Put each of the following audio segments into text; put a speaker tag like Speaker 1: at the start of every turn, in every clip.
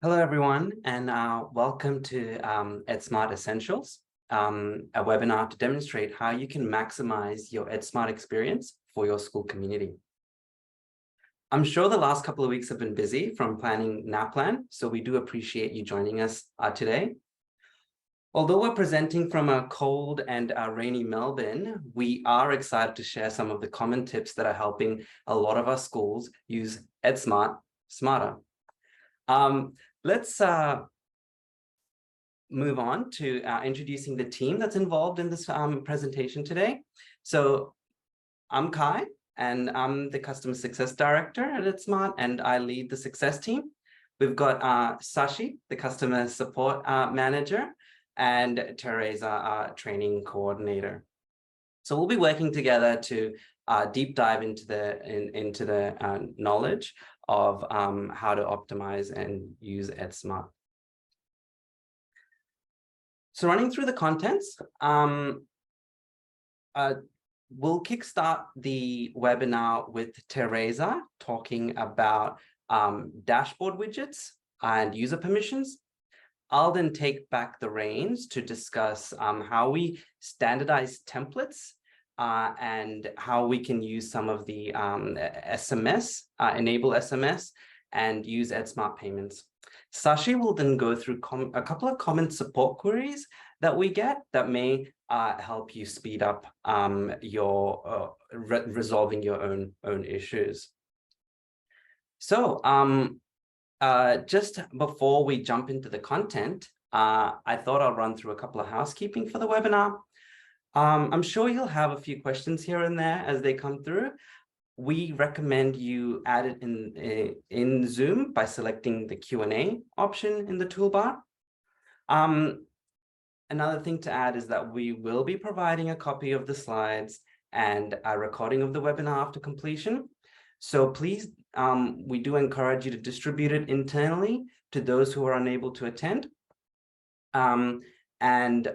Speaker 1: Hello, everyone, and welcome to EdSmart Essentials, a webinar to demonstrate how you can maximize your EdSmart experience for your school community. I'm sure the last couple of weeks have been busy from planning NAPLAN, so we do appreciate you joining us today. Although we're presenting from a cold and rainy Melbourne, we are excited to share some of the common tips that are helping a lot of our schools use EdSmart smarter. Let's move on to introducing the team that's involved in this presentation today. So I'm Kai, and I'm the Customer Success Director at EdSmart, and I lead the success team. We've got Sashi, the Customer Support Manager, and Teresa, our Training Coordinator. So we'll be working together to deep dive into the knowledge of how to optimize and use EdSmart. So running through the contents, we'll kickstart the webinar with Teresa talking about dashboard widgets and user permissions. I'll then take back the reins to discuss how we standardize templates and how we can use some of the SMS, enable SMS, and use EdSmart payments. Sashi will then go through a couple of common support queries that we get that may help you speed up your resolving your own issues. So just before we jump into the content, I thought I'll run through a couple of housekeeping for the webinar. I'm sure you'll have a few questions here and there as they come through. We recommend you add it in Zoom by selecting the Q&A option in the toolbar. Another thing to add is that we will be providing a copy of the slides and a recording of the webinar after completion. So please, we do encourage you to distribute it internally to those who are unable to attend. And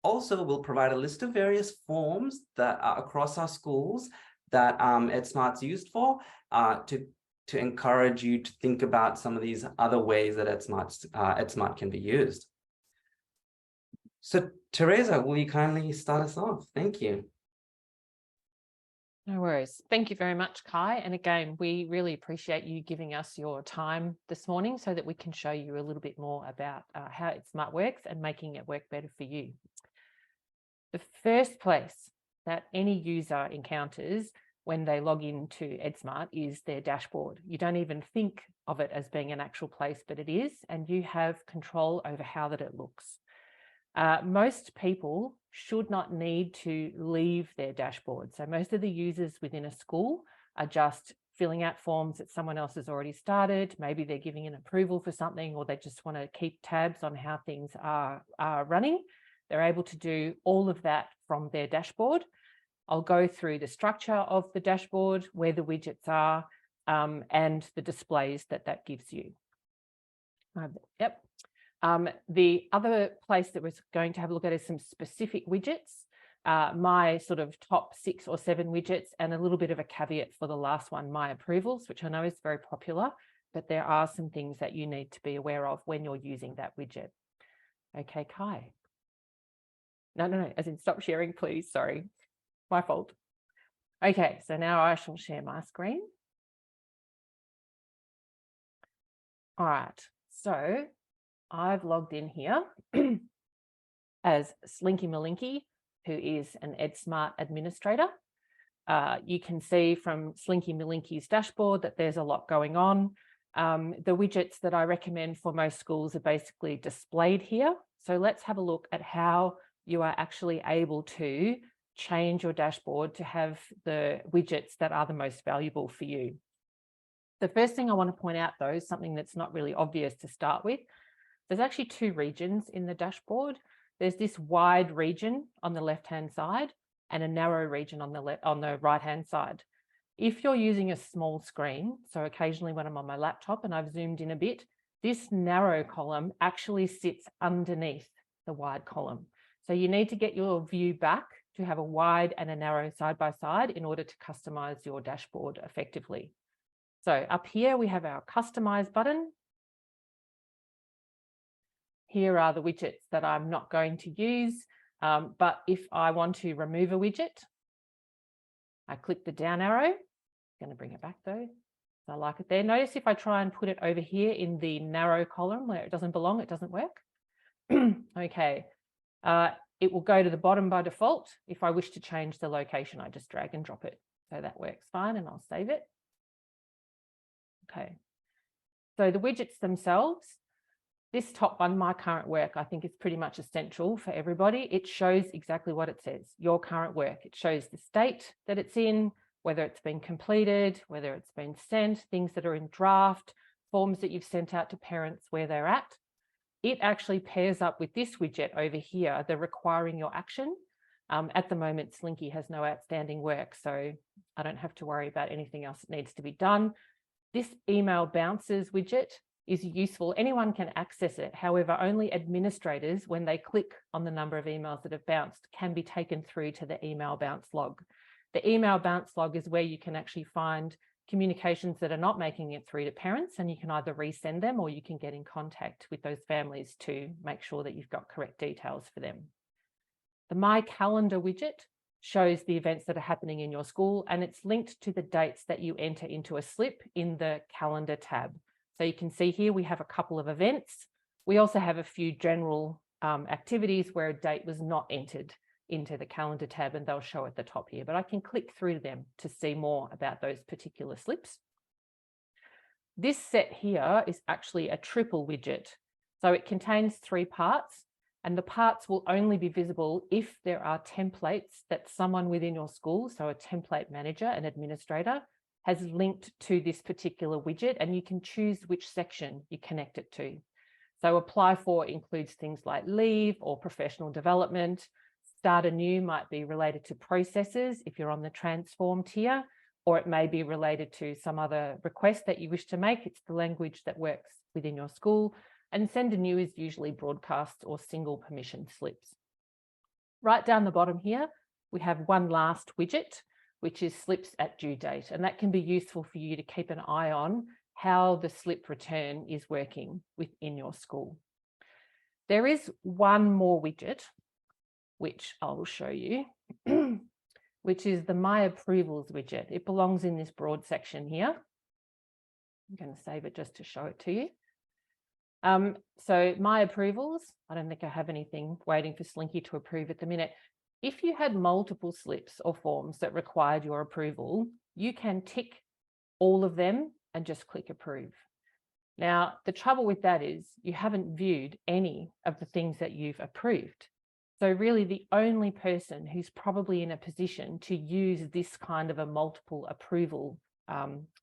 Speaker 1: also, we'll provide a list of various forms that are across our schools that EdSmart's used for to encourage you to think about some of these other ways that EdSmart can be used. So Teresa, will you kindly start us off? Thank you.
Speaker 2: No worries. Thank you very much, Kai. And again, we really appreciate you giving us your time this morning so that we can show you a little bit more about how EdSmart works and making it work better for you. The first place that any user encounters when they log into EdSmart is their dashboard. You don't even think of it as being an actual place, but it is, and you have control over how that it looks. Most people should not need to leave their dashboard. So most of the users within a school are just filling out forms that someone else has already started. Maybe they're giving an approval for something, or they just want to keep tabs on how things are running. They're able to do all of that from their dashboard. I'll go through the structure of the dashboard, where the widgets are, and the displays that gives you. Yep. The other place that we're going to have a look at is some specific widgets, my sort of top 6 or 7 widgets, and a little bit of a caveat for the last one, my approvals, which I know is very popular, but there are some things that you need to be aware of when you're using that widget. Okay, Kai. No, as in stop sharing, please. Sorry, my fault. Okay, so now I shall share my screen. All right, so I've logged in here as Slinky Malinky, who is an EdSmart administrator. You can see from Slinky Malinky's dashboard that there's a lot going on. The widgets that I recommend for most schools are basically displayed here. So let's have a look at how you are actually able to change your dashboard to have the widgets that are the most valuable for you. The first thing I want to point out, though, is something that's not really obvious to start with. There's actually 2 regions in the dashboard. There's this wide region on the left-hand side and a narrow region on the right-hand side. If you're using a small screen, so occasionally when I'm on my laptop and I've zoomed in a bit, this narrow column actually sits underneath the wide column. So you need to get your view back to have a wide and a narrow side by side in order to customize your dashboard effectively. So up here we have our customize button. here are the widgets that I'm not going to use. But if I want to remove a widget, I click the down arrow. I'm going to bring it back though. I like it there. Notice if I try and put it over here in the narrow column where it doesn't belong, it doesn't work. Okay. It will go to the bottom by default. If I wish to change the location, I just drag and drop it. So that works fine, and I'll save it. Okay. So the widgets themselves, this top one, my current work, I think is pretty much essential for everybody. It shows exactly what it says, your current work. It shows the state that it's in, whether it's been completed, whether it's been sent, things that are in draft, forms that you've sent out to parents where they're at. It actually pairs up with this widget over here, the requiring your action. At the moment, Slinky has no outstanding work, so I don't have to worry about anything else that needs to be done. This email bounces widget is useful. Anyone can access it. However, only administrators, when they click on the number of emails that have bounced, can be taken through to the email bounce log. The email bounce log is where you can actually find communications that are not making it through to parents, and you can either resend them or you can get in contact with those families to make sure that you've got correct details for them. The My Calendar widget shows the events that are happening in your school, and it's linked to the dates that you enter into a slip in the calendar tab. So you can see here we have a couple of events. We also have a few general activities where a date was not entered into the calendar tab, and they'll show at the top here, but I can click through them to see more about those particular slips. This set here is actually a triple widget. So it contains 3 parts, and the parts will only be visible if there are templates that someone within your school, so a template manager, an administrator, has linked to this particular widget, and you can choose which section you connect it to. So apply for includes things like leave or professional development. Start anew might be related to processes if you're on the transform tier, or it may be related to some other request that you wish to make. It's the language that works within your school. And send anew is usually broadcast or single permission slips. Right down the bottom here, we have one last widget, which is slips at due date. And that can be useful for you to keep an eye on how the slip return is working within your school. There is one more widget, which I will show you, which is the My Approvals widget. It belongs in this broad section here. I'm going to save it just to show it to you. So My Approvals, I don't think I have anything waiting for Slinky to approve at the minute. If you had multiple slips or forms that required your approval, you can tick all of them and just click approve. Now, the trouble with that is you haven't viewed any of the things that you've approved. So really the only person who's probably in a position to use this kind of a multiple approval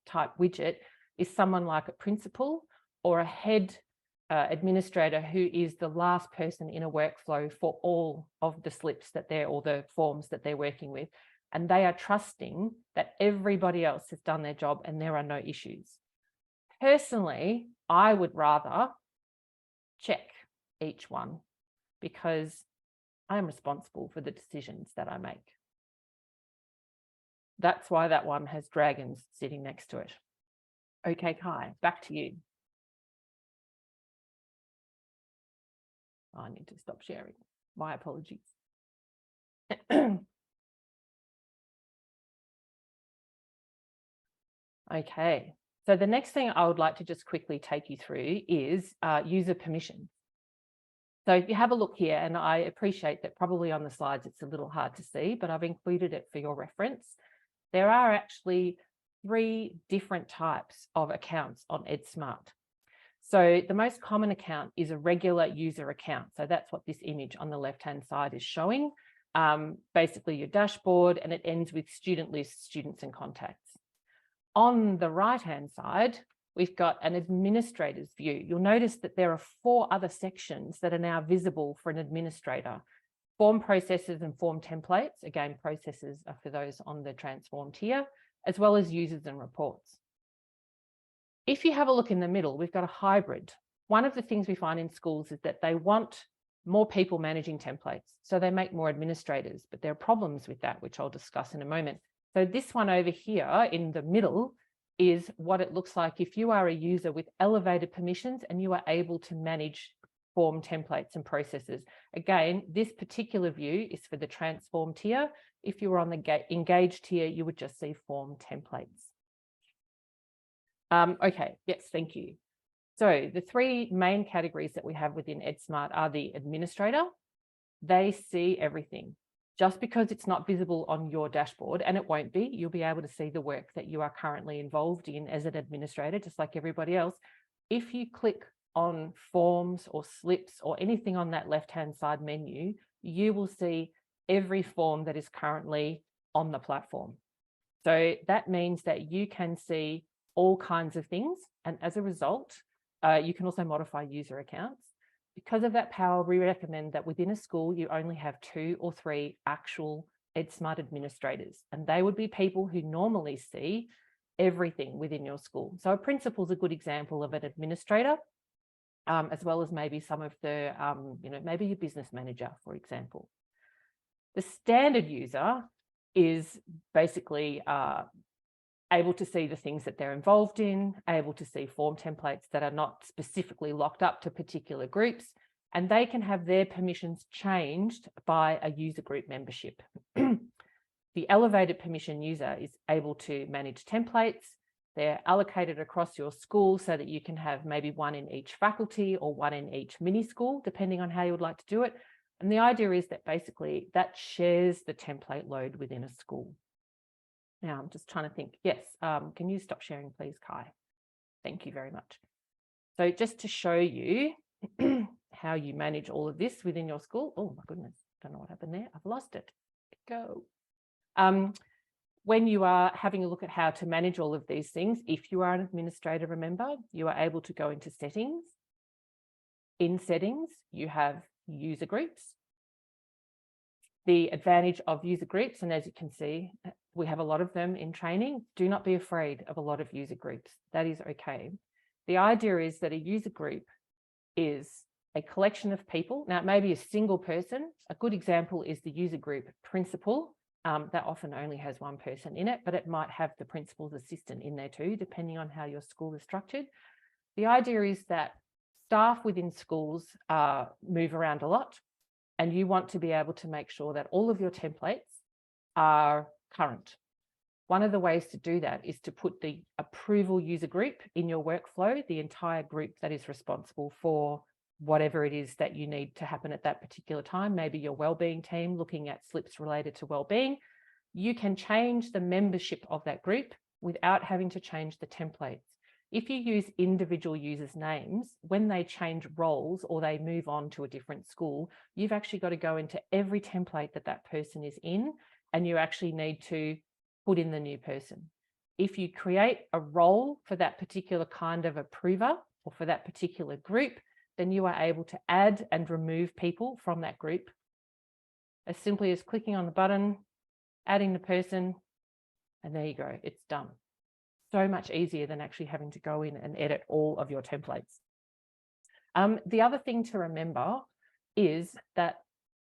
Speaker 2: type widget is someone like a principal or a head administrator who is the last person in a workflow for all of the slips that they're, or the forms that they're working with. And they are trusting that everybody else has done their job and there are no issues. Personally, I would rather check each one because I'm responsible for the decisions that I make. That's why that one has dragons sitting next to it. Okay, Kai, back to you. I need to stop sharing. My apologies. Okay, so the next thing I would like to just quickly take you through is user permissions. So if you have a look here, and I appreciate that probably on the slides it's a little hard to see, but I've included it for your reference. There are actually 3 different types of accounts on EdSmart. So the most common account is a regular user account. So that's what this image on the left-hand side is showing. Basically your dashboard, and it ends with student list, students and contacts. On the right-hand side, we've got an administrator's view. You'll notice that there are 4 other sections that are now visible for an administrator. Form processes and form templates. Again, processes are for those on the transform tier, as well as users and reports. If you have a look in the middle, we've got a hybrid. One of the things we find in schools is that they want more people managing templates, so they make more administrators, but there are problems with that, which I'll discuss in a moment. So this one over here in the middle is what it looks like if you are a user with elevated permissions and you are able to manage form templates and processes. Again, this particular view is for the transform tier. If you were on the engage tier, you would just see form templates. Okay, yes, thank you. So the three main categories that we have within EdSmart are the administrator. They see everything. Just because it's not visible on your dashboard, and it won't be, you'll be able to see the work that you are currently involved in as an administrator, just like everybody else. If you click on forms or slips or anything on that left-hand side menu, you will see every form that is currently on the platform. So that means that you can see all kinds of things. And as a result, you can also modify user accounts. Because of that power, we recommend that within a school, you only have 2 or 3 actual EdSmart administrators, and they would be people who normally see everything within your school. So a principal is a good example of an administrator, as well as maybe some of the, maybe your business manager, for example. The standard user is basically able to see the things that they're involved in, able to see form templates that are not specifically locked up to particular groups, and they can have their permissions changed by a user group membership. The elevated permission user is able to manage templates. They're allocated across your school so that you can have maybe 1 in each faculty or 1 in each mini school, depending on how you would like to do it. And the idea is that basically that shares the template load within a school. Now, I'm just trying to think. Yes, can you stop sharing, please, Kai? Thank you very much. So just to show you how you manage all of this within your school. Oh, my goodness, don't know what happened there. I've lost it. Go. When you are having a look at how to manage all of these things, if you are an administrator, remember, you are able to go into settings. In settings, you have user groups. The advantage of user groups, and as you can see, we have a lot of them in training. Do not be afraid of a lot of user groups. That is okay. The idea is that a user group is a collection of people. Now, it may be a single person. A good example is the user group principal. That often only has 1 person in it, but it might have the principal's assistant in there too, depending on how your school is structured. The idea is that staff within schools move around a lot, and you want to be able to make sure that all of your templates are current. One of the ways to do that is to put the approval user group in your workflow, the entire group that is responsible for whatever it is that you need to happen at that particular time, maybe your wellbeing team looking at slips related to wellbeing. You can change the membership of that group without having to change the templates. If you use individual users' names, when they change roles or they move on to a different school, you've actually got to go into every template that that person is in, and you actually need to put in the new person. If you create a role for that particular kind of approver or for that particular group, then you are able to add and remove people from that group as simply as clicking on the button, adding the person, and there you go, it's done. So much easier than actually having to go in and edit all of your templates. The other thing to remember is that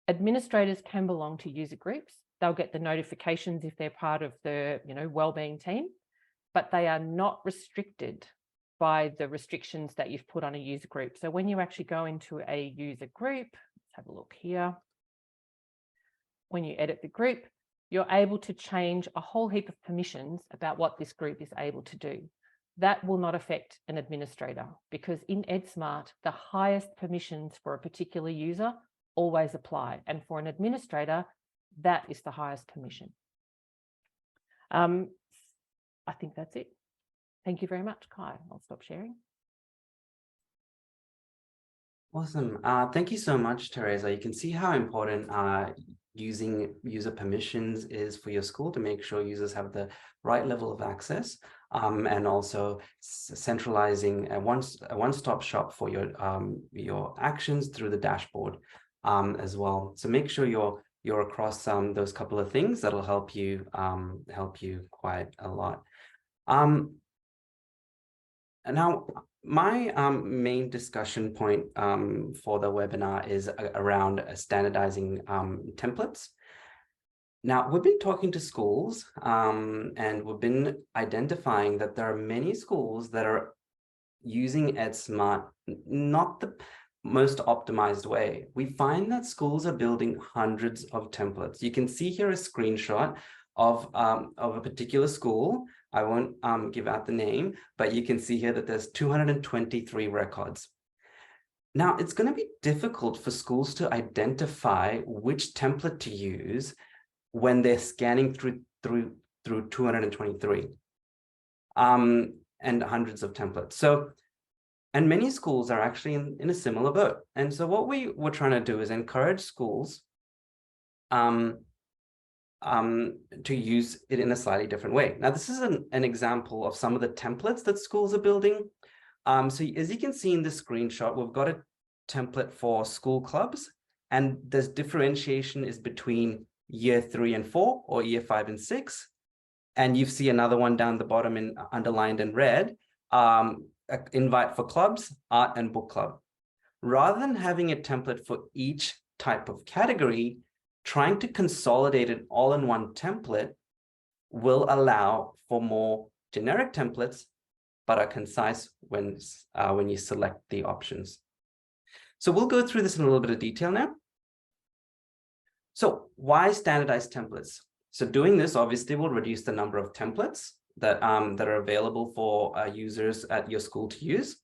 Speaker 2: administrators can belong to user groups. They'll get the notifications if they're part of the wellbeing team, but they are not restricted by the restrictions that you've put on a user group. So when you actually go into a user group, let's have a look here. When you edit the group, you're able to change a whole heap of permissions about what this group is able to do. That will not affect an administrator, because in EdSmart, the highest permissions for a particular user always apply. And for an administrator, that is the highest permission. I think that's it. Thank you very much, Kai. I'll stop sharing.
Speaker 1: Awesome. Thank you so much, Teresa. You can see how important using user permissions is for your school to make sure users have the right level of access, and also centralizing a one-stop shop for your actions through the dashboard as well. So make sure you're across those couple of things that'll help you quite a lot. And now, my main discussion point for the webinar is around standardizing templates. Now, we've been talking to schools and we've been identifying that there are many schools that are using EdSmart, not most optimized way. We find that schools are building hundreds of templates. You can see here a screenshot of a particular school. I won't give out the name, but you can see here that there's 223 records. Now, it's going to be difficult for schools to identify which template to use when they're scanning through 223 and hundreds of templates. So, and many schools are actually in a similar boat. And so what we were trying to do is encourage schools to use it in a slightly different way. Now, this is an example of some of the templates that schools are building. So as you can see in this screenshot, we've got a template for school clubs, and this differentiation is between year 3 and 4 or year 5 and 6. And you see another one down the bottom in underlined in red, invite for clubs, art and book club. Rather than having a template for each type of category, trying to consolidate it all in one template will allow for more generic templates, but are concise when you select the options. So we'll go through this in a little bit of detail now. So why standardized templates? So doing this obviously will reduce the number of templates that are available for users at your school to use.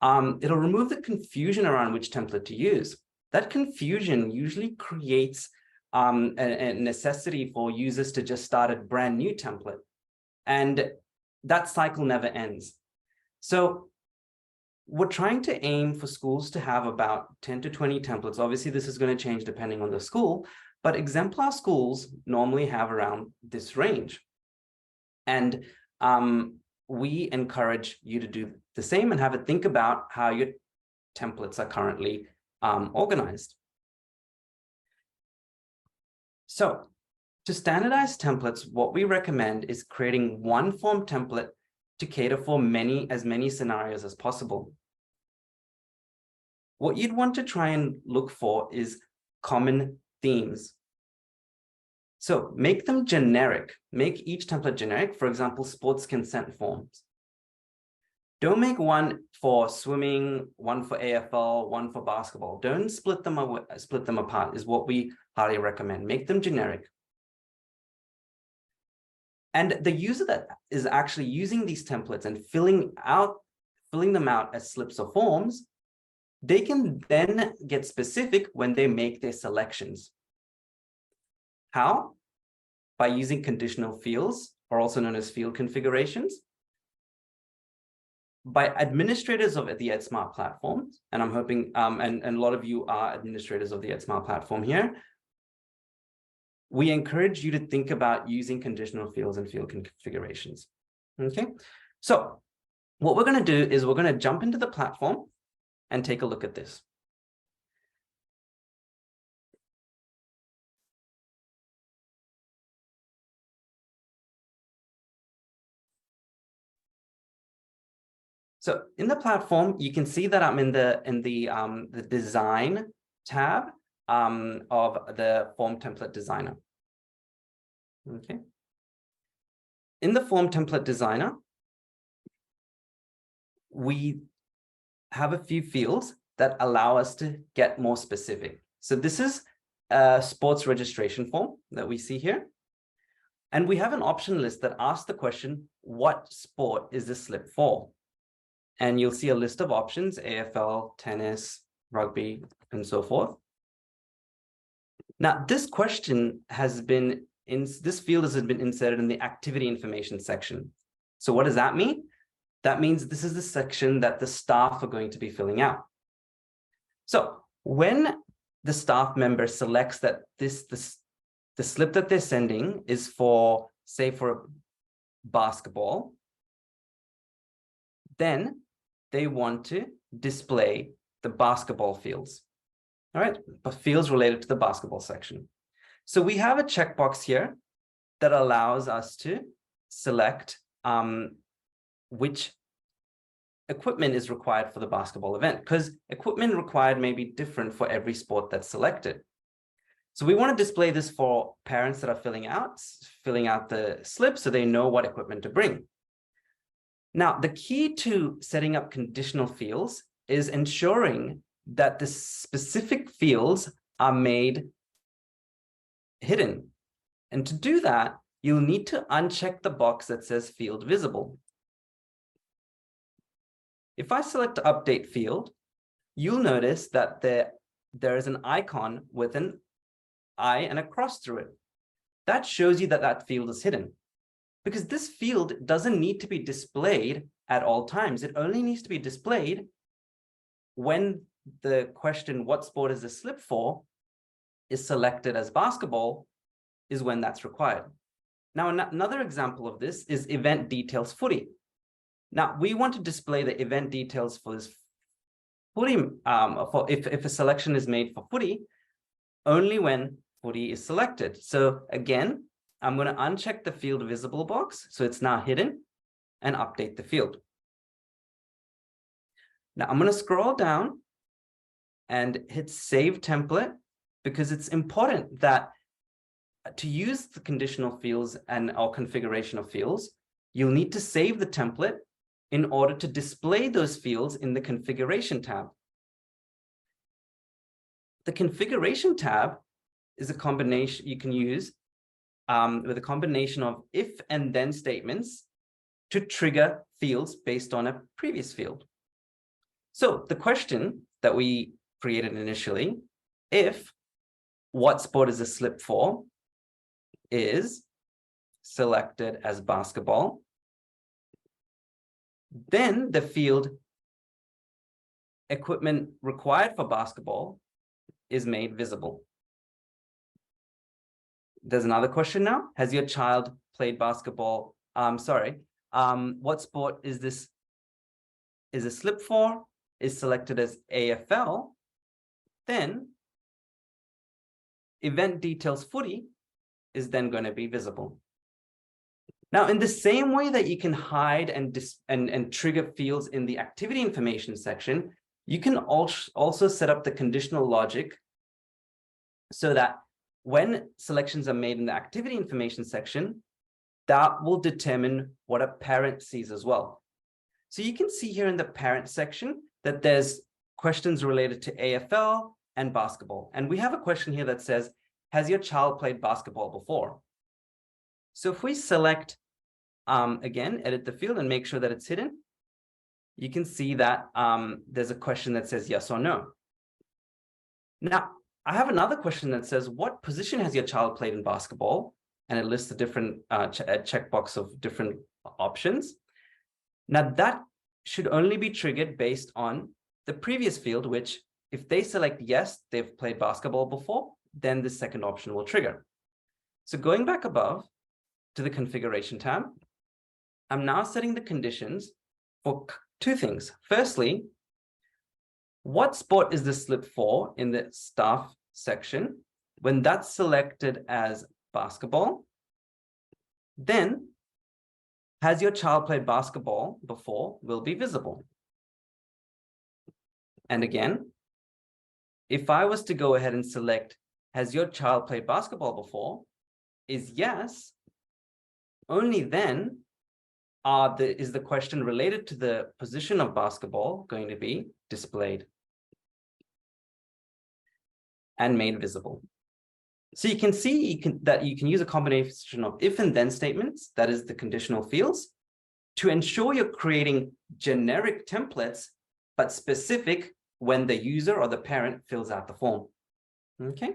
Speaker 1: It'll remove the confusion around which template to use. That confusion usually creates a necessity for users to just start a brand new template. And that cycle never ends. So we're trying to aim for schools to have about 10 to 20 templates. Obviously, this is going to change depending on the school, but exemplar schools normally have around this range. And we encourage you to do the same and have a think about how your templates are currently organized. So to standardize templates, what we recommend is creating one form template to cater for as many scenarios as possible. What you'd want to try and look for is common themes. So make them generic. Make each template generic. For example, sports consent forms. Don't make one for swimming, one for AFL, one for basketball. Don't split them apart is what we highly recommend. Make them generic. And the user that is actually using these templates and filling them out as slips or forms, they can then get specific when they make their selections. How? By using conditional fields, or also known as field configurations. By administrators of the EdSmart platform, and I'm hoping, and a lot of you are administrators of the EdSmart platform here, we encourage you to think about using conditional fields and field configurations. Okay, so what we're going to do is we're going to jump into the platform and take a look at this. So in the platform, you can see that I'm in the design tab of the form template designer. Okay. In the form template designer, we have a few fields that allow us to get more specific. So this is a sports registration form that we see here. And we have an option list that asks the question, what sport is this slip for? And you'll see a list of options, AFL, tennis, rugby, and so forth. Now, this question this field has been inserted in the activity information section. So what does that mean? That means this is the section that the staff are going to be filling out. So when the staff member selects that the slip that they're sending is for, say, for basketball, then they want to display the basketball fields. All right, but fields related to the basketball section. So we have a checkbox here that allows us to select which equipment is required for the basketball event, because equipment required may be different for every sport that's selected. So we want to display this for parents that are filling out the slip so they know what equipment to bring. Now, the key to setting up conditional fields is ensuring that the specific fields are made hidden. And to do that, you'll need to uncheck the box that says field visible. If I select update field, you'll notice that there is an icon with an eye and a cross through it. That shows you that that field is hidden, because this field doesn't need to be displayed at all times. It only needs to be displayed when the question, what sport is this slip for, is selected as basketball, is when that's required. Now, another example of this is event details footy. Now, we want to display the event details for this footy, if a selection is made for footy, only when footy is selected. So again, I'm going to uncheck the field visible box, so it's now hidden, and update the field. Now I'm going to scroll down and hit Save Template, because it's important that to use the conditional fields and our configuration of fields, you'll need to save the template in order to display those fields in the Configuration tab. The Configuration tab is a combination you can use with a combination of if and then statements to trigger fields based on a previous field. So the question that we created initially, if what sport is a slip for, is selected as basketball, then the field equipment required for basketball is made visible. There's another question now. Has your child played basketball? What sport is this? Is a slip for? Is selected as AFL? Then event details footy is then going to be visible. Now, in the same way that you can hide and trigger fields in the activity information section, you can also set up the conditional logic so that when selections are made in the activity information section, that will determine what a parent sees as well. So you can see here in the parent section that there's questions related to AFL and basketball. And we have a question here that says, has your child played basketball before? So if we select, again, edit the field and make sure that it's hidden, you can see that there's a question that says yes or no. Now, I have another question that says, what position has your child played in basketball? And it lists the different checkbox of different options. Now, that should only be triggered based on the previous field, which if they select yes, they've played basketball before, then the second option will trigger. So going back above to the configuration tab, I'm now setting the conditions for two things. Firstly, what sport is the slip for in the staff section? When that's selected as basketball, then has your child played basketball before will be visible. And again, if I was to go ahead and select, has your child played basketball before, is yes, only then is the question related to the position of basketball going to be displayed and made visible. So you can see that you can use a combination of if and then statements, that is the conditional fields, to ensure you're creating generic templates, but specific when the user or the parent fills out the form. Okay.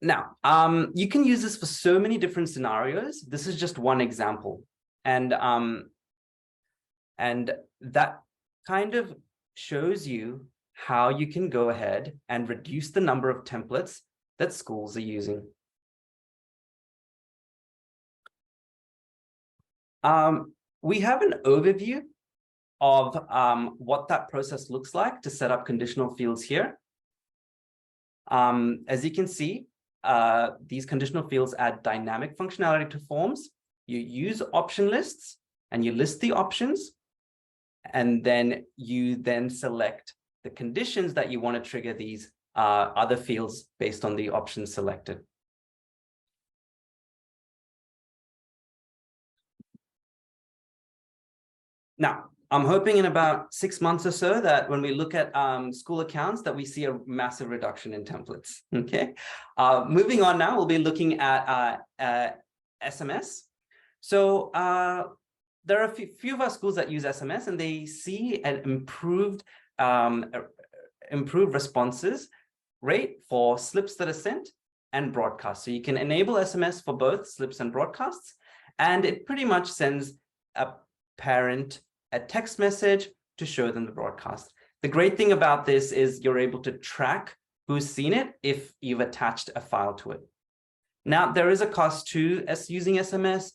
Speaker 1: Now, you can use this for so many different scenarios. This is just one example. And that kind of shows you how you can go ahead and reduce the number of templates that schools are using. We have an overview of what that process looks like to set up conditional fields here. As you can see, these conditional fields add dynamic functionality to forms. You use option lists and you list the options, and then you select the conditions that you want to trigger these other fields based on the options selected. Now, I'm hoping in about 6 months or so that when we look at school accounts, that we see a massive reduction in templates. Okay. Moving on now, we'll be looking at SMS. So there are a few of our schools that use SMS, and they see an improved responses rate for slips that are sent and broadcasts. So you can enable SMS for both slips and broadcasts, and it pretty much sends a parent a text message to show them the broadcast. The great thing about this is you're able to track who's seen it if you've attached a file to it. Now, there is a cost to using SMS.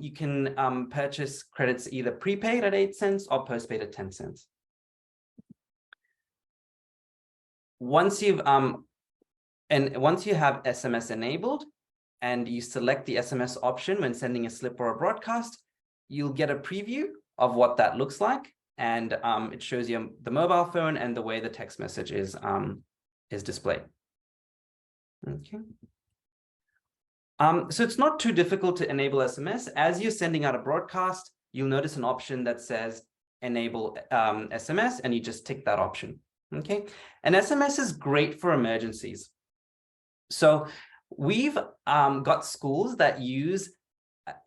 Speaker 1: You can purchase credits either prepaid at 8 cents or postpaid at 10 cents. Once you have SMS enabled and you select the SMS option when sending a slip or a broadcast, you'll get a preview of what that looks like, and it shows you the mobile phone and the way the text message is displayed. Okay. So it's not too difficult to enable SMS. As you're sending out a broadcast, you'll notice an option that says enable SMS, and you just tick that option. Okay, and SMS is great for emergencies. So we've got schools that use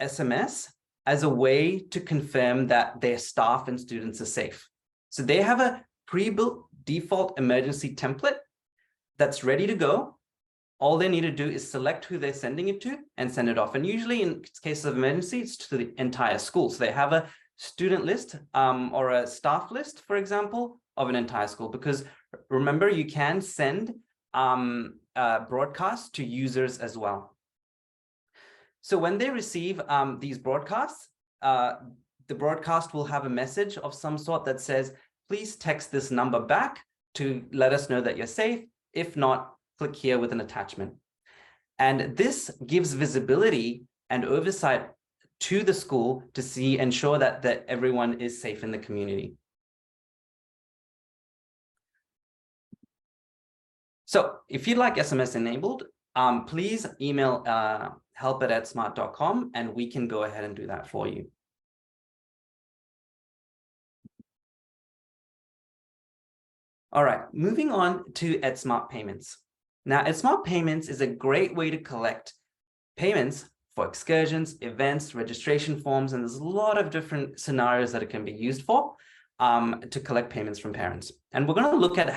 Speaker 1: SMS as a way to confirm that their staff and students are safe. So they have a pre-built default emergency template that's ready to go. All they need to do is select who they're sending it to and send it off. And usually in cases of emergency, it's to the entire school. So they have a student list or a staff list, for example, of an entire school, because remember, you can send broadcasts to users as well. So when they receive these broadcasts, the broadcast will have a message of some sort that says, please text this number back to let us know that you're safe. If not, click here with an attachment. And this gives visibility and oversight to the school to ensure that everyone is safe in the community. So if you'd like SMS enabled, please email help@edsmart.com and we can go ahead and do that for you. All right, moving on to EdSmart Payments. Now, EdSmart Payments is a great way to collect payments for excursions, events, registration forms, and there's a lot of different scenarios that it can be used for to collect payments from parents. And we're going to look at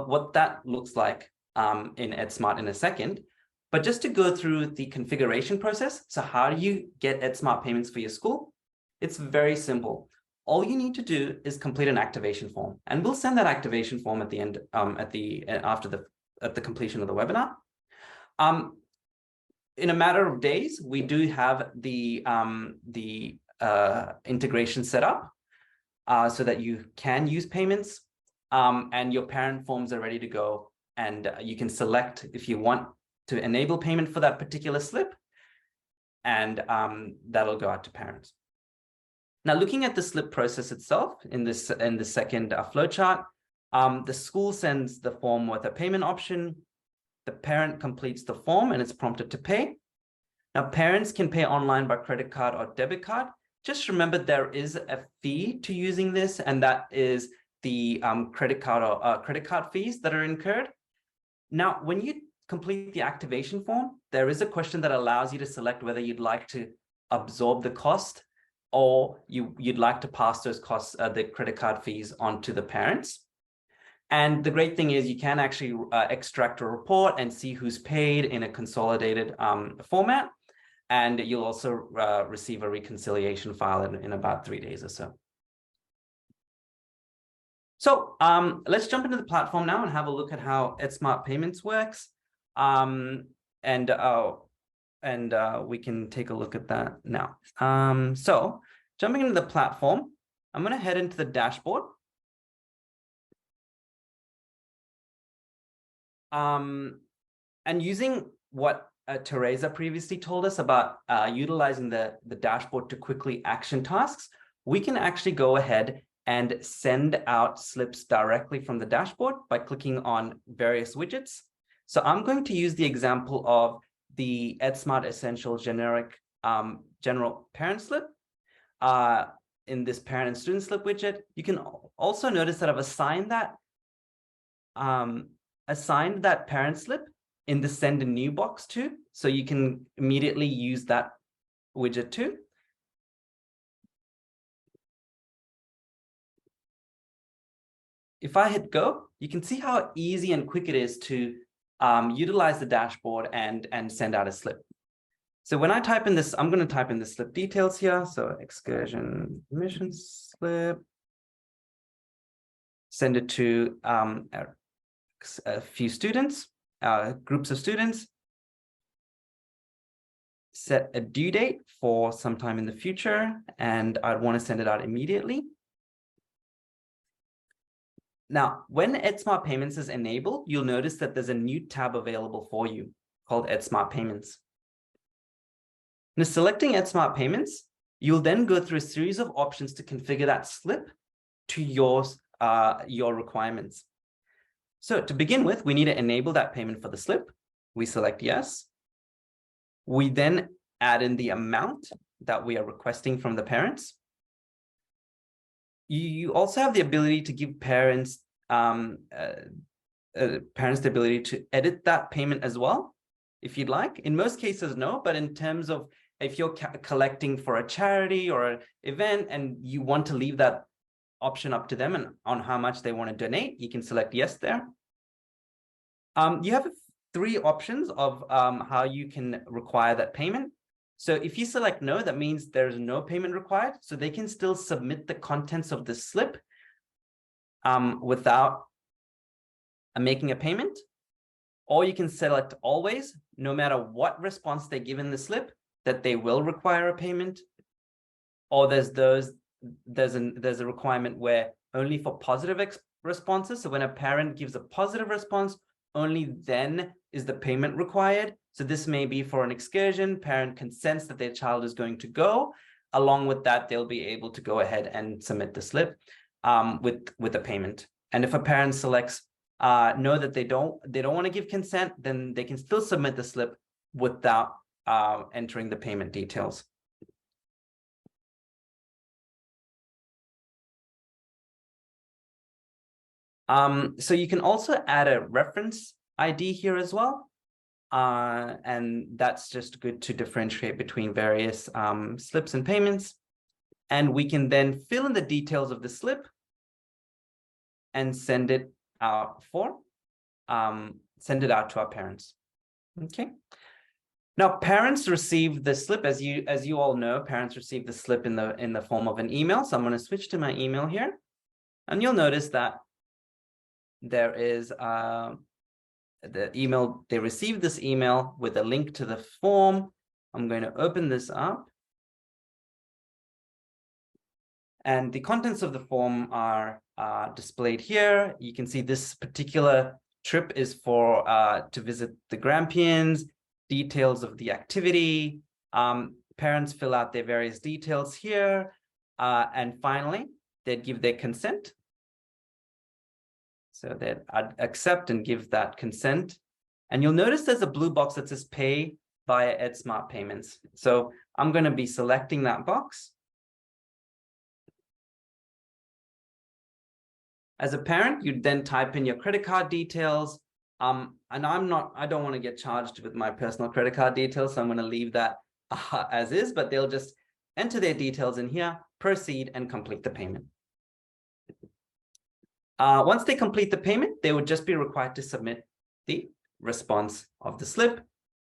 Speaker 1: what that looks like in EdSmart in a second. But just to go through the configuration process, so how do you get EdSmart payments for your school? It's very simple. All you need to do is complete an activation form, and we'll send that activation form at the end, at the completion of the webinar. In a matter of days, we do have the integration set up so that you can use payments, and your parent forms are ready to go, and you can select if you want to enable payment for that particular slip, and that'll go out to parents. Now, looking at the slip process itself in the second flowchart, the school sends the form with a payment option. The parent completes the form and it's prompted to pay. Now, parents can pay online by credit card or debit card. Just remember, there is a fee to using this, and that is the credit card fees that are incurred. Now, when you complete the activation form, there is a question that allows you to select whether you'd like to absorb the cost or you'd like to pass those costs, the credit card fees, on to the parents. And the great thing is you can actually extract a report and see who's paid in a consolidated format. And you'll also receive a reconciliation file in about 3 days or so. So let's jump into the platform now and have a look at how EdSmart Payments works. We can take a look at that now. So jumping into the platform, I'm going to head into the dashboard. And using what Teresa previously told us about utilizing the dashboard to quickly action tasks, we can actually go ahead and send out slips directly from the dashboard by clicking on various widgets. So I'm going to use the example of the EdSmart Essential General Parent Slip. in this parent and student slip widget. You can also notice that I've assigned that parent slip in the send a new box too. So you can immediately use that widget too. If I hit go, you can see how easy and quick it is to utilize the dashboard and send out a slip. So when I type in this, I'm going to type in the slip details here. So excursion permission slip, send it to a few students, groups of students, set a due date for sometime in the future, and I'd want to send it out immediately. Now, when EdSmart Payments is enabled, you'll notice that there's a new tab available for you called EdSmart Payments. Now, selecting EdSmart Payments, you'll then go through a series of options to configure that slip to your requirements. So to begin with, we need to enable that payment for the slip. We select yes. We then add in the amount that we are requesting from the parents. You also have the ability to give parents the ability to edit that payment as well, if you'd like. In most cases, no, but in terms of if you're collecting for a charity or an event and you want to leave that option up to them and on how much they want to donate, you can select yes there. You have 3 options of how you can require that payment. So if you select no, that means there's no payment required. So they can still submit the contents of the slip without making a payment. Or you can select always, no matter what response they give in the slip, that they will require a payment. Or there's a requirement where only for positive responses. So when a parent gives a positive response, only then is the payment required. So this may be for an excursion, parent consents that their child is going to go. Along with that, they'll be able to go ahead and submit the slip with a payment. And if a parent selects no, that they don't want to give consent, then they can still submit the slip without entering the payment details. So you can also add a reference ID here as well. And that's just good to differentiate between various slips and payments. And we can then fill in the details of the slip and send it out to our parents. Okay. Now, parents receive the slip, as you all know, parents receive the slip in the form of an email. So I'm going to switch to my email here, and you'll notice that there is the email. They received this email with a link to the form. I'm going to open this up, and the contents of the form are displayed here. You can see this particular trip is for to visit the Grampians. Details of the activity. Parents fill out their various details here. And finally, they'd give their consent. So they'd accept and give that consent. And you'll notice there's a blue box that says pay via EdSmart Payments. So I'm going to be selecting that box. As a parent, you'd then type in your credit card details. And I don't want to get charged with my personal credit card details, so I'm going to leave that as is, but they'll just enter their details in here, proceed, and complete the payment. Once they complete the payment, they would just be required to submit the response of the slip,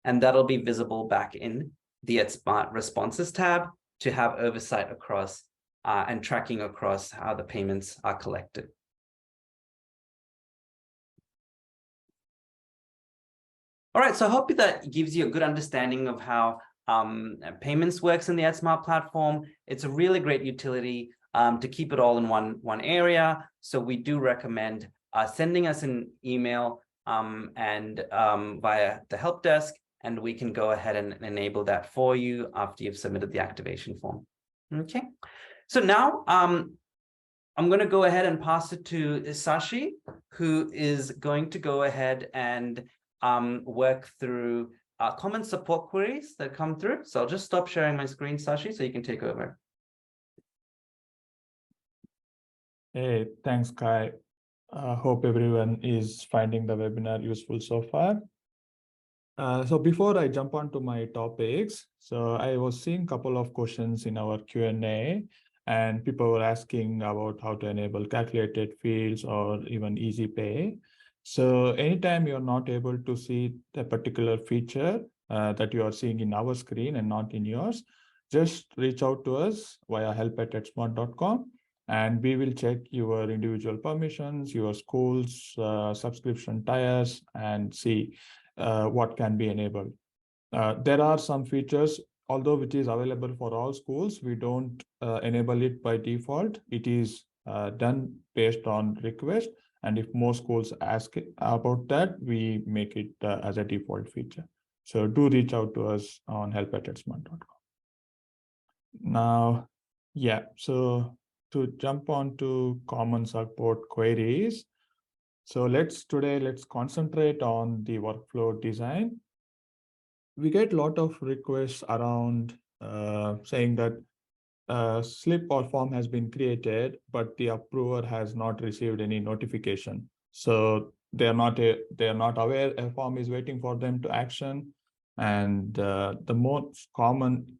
Speaker 1: and that'll be visible back in the EdSmart Responses tab to have oversight across and tracking across how the payments are collected. All right, so I hope that gives you a good understanding of how payments works in the EdSmart platform. It's a really great utility to keep it all in one area. So we do recommend sending us an email and via the help desk, and we can go ahead and enable that for you after you've submitted the activation form. Okay, so now I'm going to go ahead and pass it to Sashi, who is going to go ahead and work through common support queries that come through. So I'll just stop sharing my screen, Sashi, so you can take over.
Speaker 3: Hey, thanks, Kai. Hope everyone is finding the webinar useful so far. So before I jump on to my topics, so I was seeing a couple of questions in our Q&A, and people were asking about how to enable calculated fields or even easy pay. So anytime you're not able to see the particular feature that you are seeing in our screen and not in yours, just reach out to us via help@edsmart.com, and we will check your individual permissions, your school's subscription tiers, and see what can be enabled. There are some features, although which is available for all schools, we don't enable it by default. It is done based on request. And if more schools ask about that, we make it as a default feature. So do reach out to us on help@edsmart.com. Now, yeah, so to jump on to common support queries. So let's concentrate on the workflow design. We get a lot of requests around saying that slip or form has been created, but the approver has not received any notification. So they are not aware a form is waiting for them to action. And the most common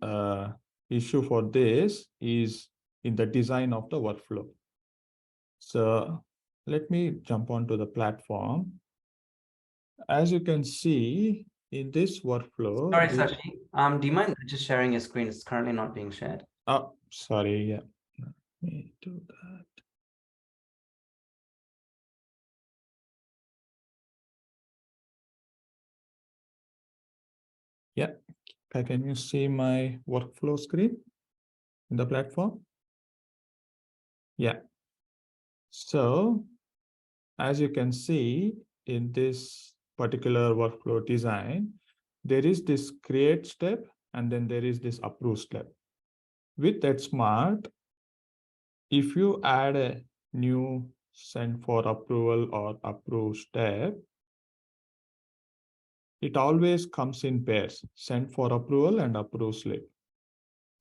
Speaker 3: issue for this is in the design of the workflow. So let me jump onto the platform. As you can see in this workflow.
Speaker 1: Sorry, Sashi. Do you mind just sharing your screen? It's currently not being shared.
Speaker 3: Oh, sorry. Yeah. Let me do that. Yeah. Can you see my workflow screen in the platform? Yeah. So as you can see in this particular workflow design, there is this create step and then there is this approve step. With EdSmart, if you add a new send for approval or approve step, it always comes in pairs, send for approval and approve slip.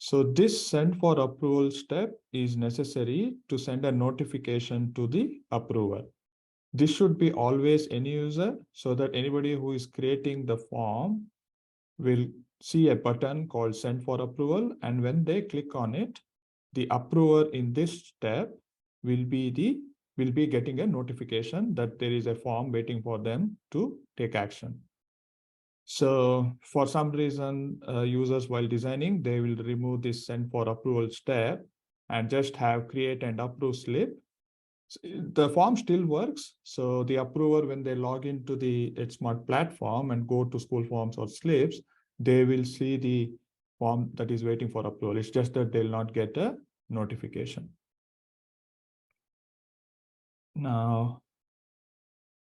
Speaker 3: So this send for approval step is necessary to send a notification to the approver. This should be always any user so that anybody who is creating the form will see a button called send for approval. And when they click on it, the approver in this step will be getting a notification that there is a form waiting for them to take action. So for some reason, users while designing, they will remove this send for approval step and just have create and approve slip. The form still works. So the approver, when they log into the EdSmart platform and go to school forms or slips, they will see the form that is waiting for approval. It's just that they'll not get a notification. Now,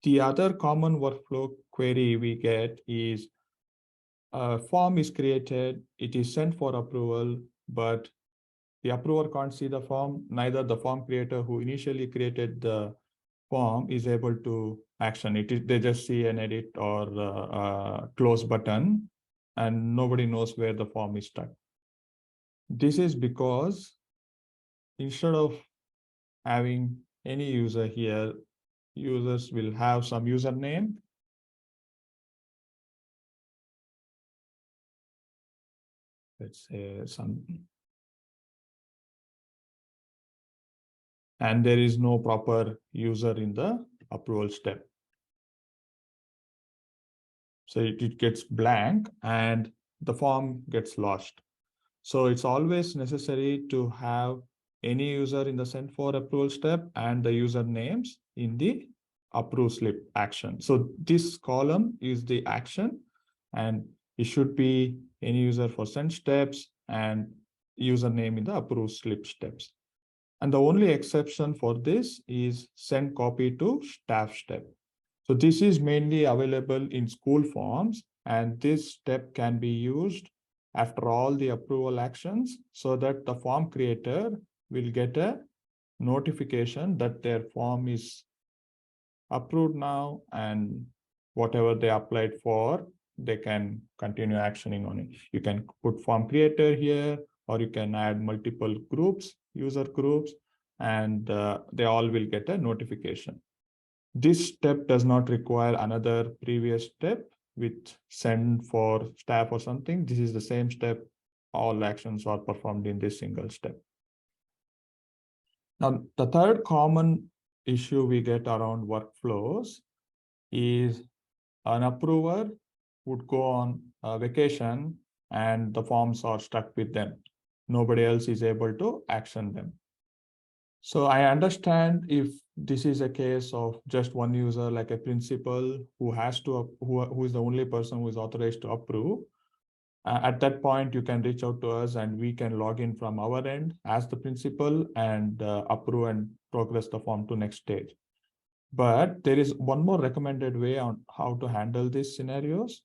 Speaker 3: the other common workflow query we get is a form is created, it is sent for approval, but the approver can't see the form. Neither the form creator who initially created the form is able to action it. They just see an edit or close button, and nobody knows where the form is stuck. This is because instead of having any user here, users will have some username. Let's say some, and there is no proper user in the approval step. So it gets blank and the form gets lost. So it's always necessary to have any user in the send for approval step and the user names in the approve slip action. So this column is the action, and it should be any user for send steps and username in the approve slip steps. And the only exception for this is send copy to staff step. So this is mainly available in school forms, and this step can be used after all the approval actions so that the form creator will get a notification that their form is approved now, and whatever they applied for, they can continue actioning on it. You can put form creator here, or you can add multiple groups, user groups, and they all will get a notification. This step does not require another previous step with send for staff or something. This is the same step. All actions are performed in this single step. Now, the third common issue we get around workflows is an approver would go on a vacation and the forms are stuck with them. Nobody else is able to action them. So I understand if this is a case of just one user, like a principal who has to, who is the only person who is authorized to approve. At that point, you can reach out to us and we can log in from our end as the principal and approve and progress the form to next stage. But there is one more recommended way on how to handle these scenarios.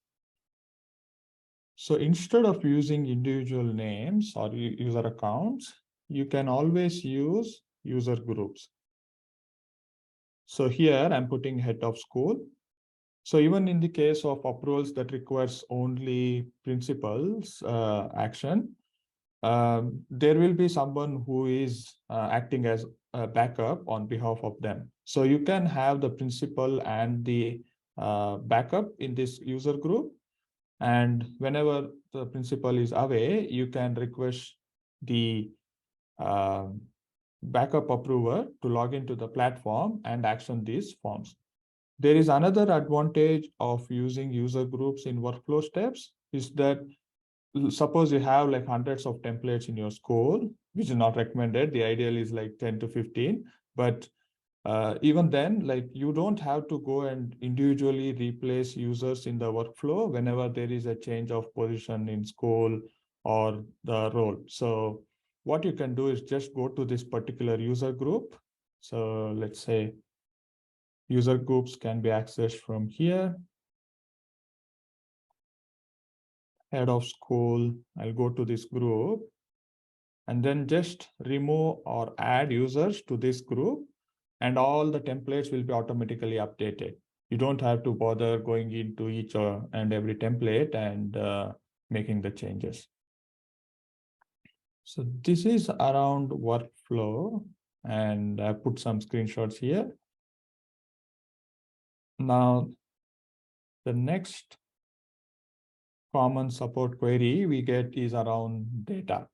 Speaker 3: So instead of using individual names or user accounts, you can always use user groups. So here I'm putting head of school. So even in the case of approvals that requires only principals action, there will be someone who is acting as a backup on behalf of them. So you can have the principal and the backup in this user group. And whenever the principal is away, you can request the backup approver to log into the platform and action these forms. There is another advantage of using user groups in workflow steps is that suppose you have like hundreds of templates in your school, which is not recommended. The ideal is like 10 to 15, but even then, like you don't have to go and individually replace users in the workflow whenever there is a change of position in school or the role. So what you can do is just go to this particular user group. So let's say user groups can be accessed from here. Head of school, I'll go to this group and then just remove or add users to this group and all the templates will be automatically updated. You don't have to bother going into each and every template and making the changes. So this is around workflow and I put some screenshots here. Now, the next common support query we get is around data.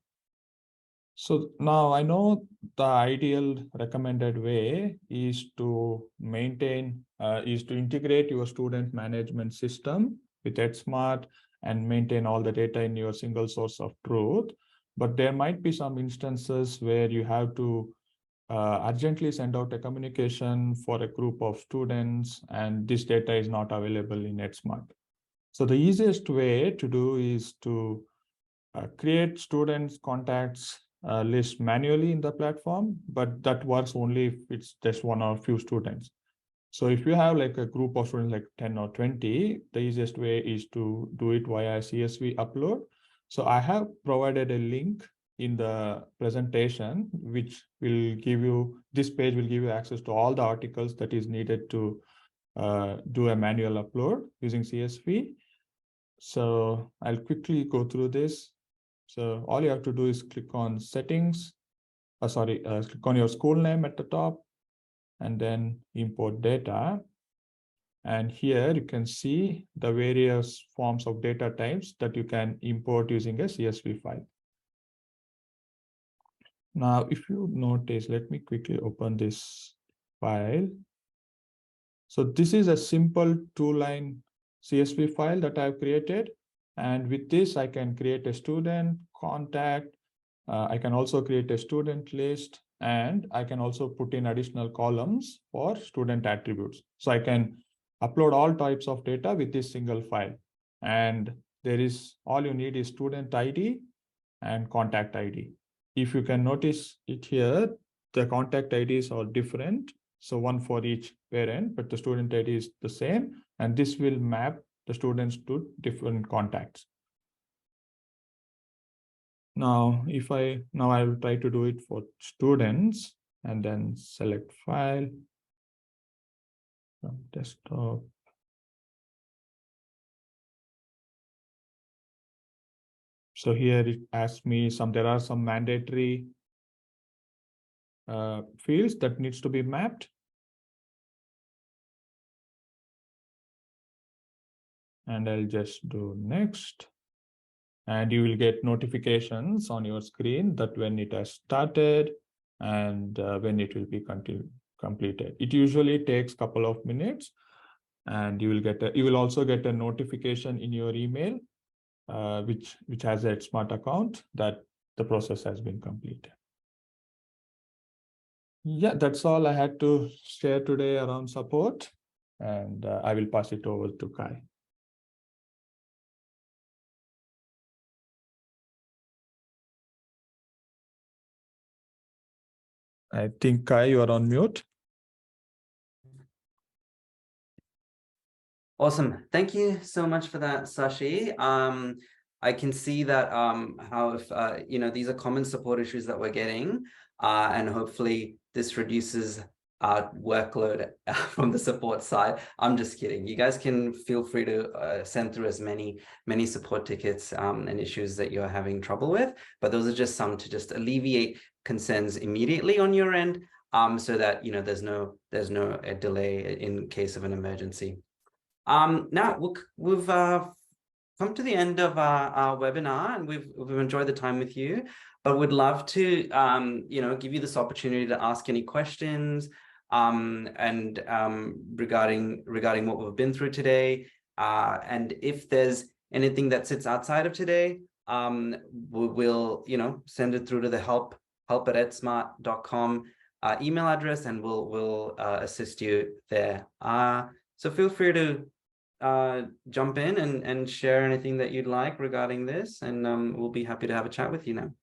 Speaker 3: So now I know the ideal recommended way is to integrate your student management system with EdSmart and maintain all the data in your single source of truth. But there might be some instances where you have to urgently send out a communication for a group of students and this data is not available in EdSmart. So the easiest way to do is to create students contacts list manually in the platform, but that works only if it's just one or few students. So if you have like a group of students like 10 or 20, the easiest way is to do it via CSV upload. So I have provided a link in the presentation, which will give you, this page will give you access to all the articles that is needed to do a manual upload using CSV. So I'll quickly go through this. So all you have to do is click on settings, click on your school name at the top and then import data. And here you can see the various forms of data types that you can import using a CSV file. Now, if you notice, let me quickly open this file. So this is a simple 2-line CSV file that I've created. And with this, I can create a student contact. I can also create a student list and I can also put in additional columns for student attributes. So I can upload all types of data with this single file. And there is, all you need is student ID and contact ID. If you can notice it here, the contact IDs are different. So one for each parent, but the student ID is the same. And this will map the students to different contacts. Now, I will try to do it for students and then select file from desktop. So here it asks me there are some mandatory fields that needs to be mapped. And I'll just do next. And you will get notifications on your screen that when it has started and when it will be completed. It usually takes a couple of minutes, and you will also get a notification in your email, which has an EdSmart account, that the process has been completed. Yeah, that's all I had to share today around support, and I will pass it over to Kai. I think, Kai, you are on mute.
Speaker 1: Awesome. Thank you so much for that, Sashi. I can see that how if these are common support issues that we're getting, and hopefully this reduces our workload from the support side. I'm just kidding. You guys can feel free to send through as many support tickets and issues that you're having trouble with, but those are just some to just alleviate concerns immediately on your end, so that there's no delay in case of an emergency. Now we've come to the end of our webinar, and we've enjoyed the time with you, but we'd love to give you this opportunity to ask any questions and regarding what we've been through today, and if there's anything that sits outside of today, we'll send it through to the help at edsmart.com email address, and we'll assist you there. So feel free to jump in and share anything that you'd like regarding this, and we'll be happy to have a chat with you now.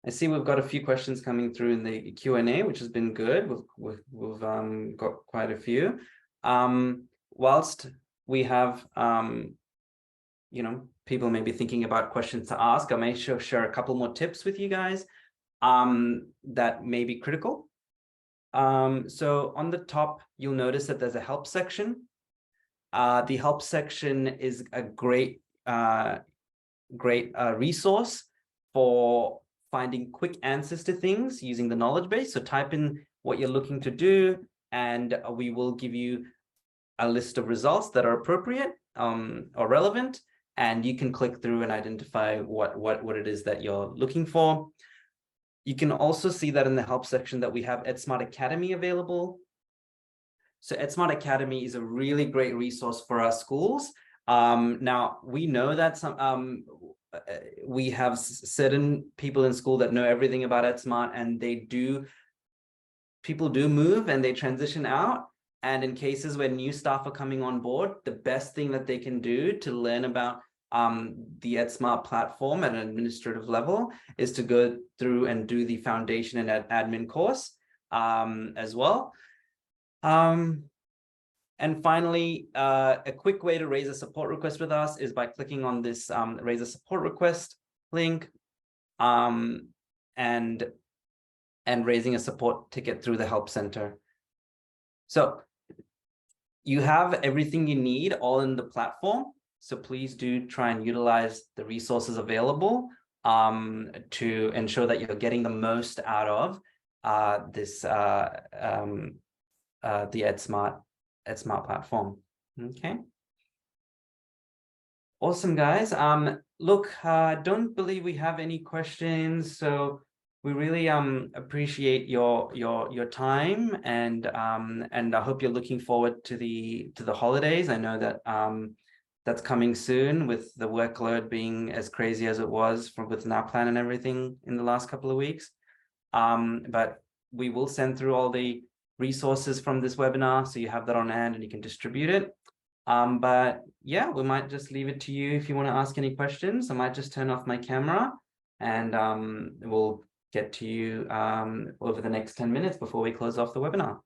Speaker 1: I see we've got a few questions coming through in the Q&A, which has been good. We've got quite a few. Whilst we have people may be thinking about questions to ask, I may share a couple more tips with you guys that may be critical. So on the top, you'll notice that there's a help section. The help section is a great resource for finding quick answers to things using the knowledge base. So type in what you're looking to do, and we will give you a list of results that are appropriate or relevant, and you can click through and identify what it is that you're looking for. You can also see that in the help section that we have EdSmart Academy available. So EdSmart Academy is a really great resource for our schools. Now, we know that we have certain people in school that know everything about EdSmart, and people do move and they transition out. And in cases where new staff are coming on board, the best thing that they can do to learn about the EdSmart platform at an administrative level is to go through and do the foundation and admin course as well. And finally, a quick way to raise a support request with us is by clicking on this raise a support request link and raising a support ticket through the help center. So you have everything you need all in the platform. So please do try and utilize the resources available to ensure that you're getting the most out of the EdSmart platform. Okay. Awesome, guys. Look, don't believe we have any questions, so we really appreciate your time, and I hope you're looking forward to the holidays. I know that that's coming soon, with the workload being as crazy as it was with NAPLAN and everything in the last couple of weeks. But we will send through all the resources from this webinar, so you have that on hand and you can distribute it. But yeah, we might just leave it to you if you want to ask any questions. I might just turn off my camera, and we'll get to you over the next 10 minutes before we close off the webinar.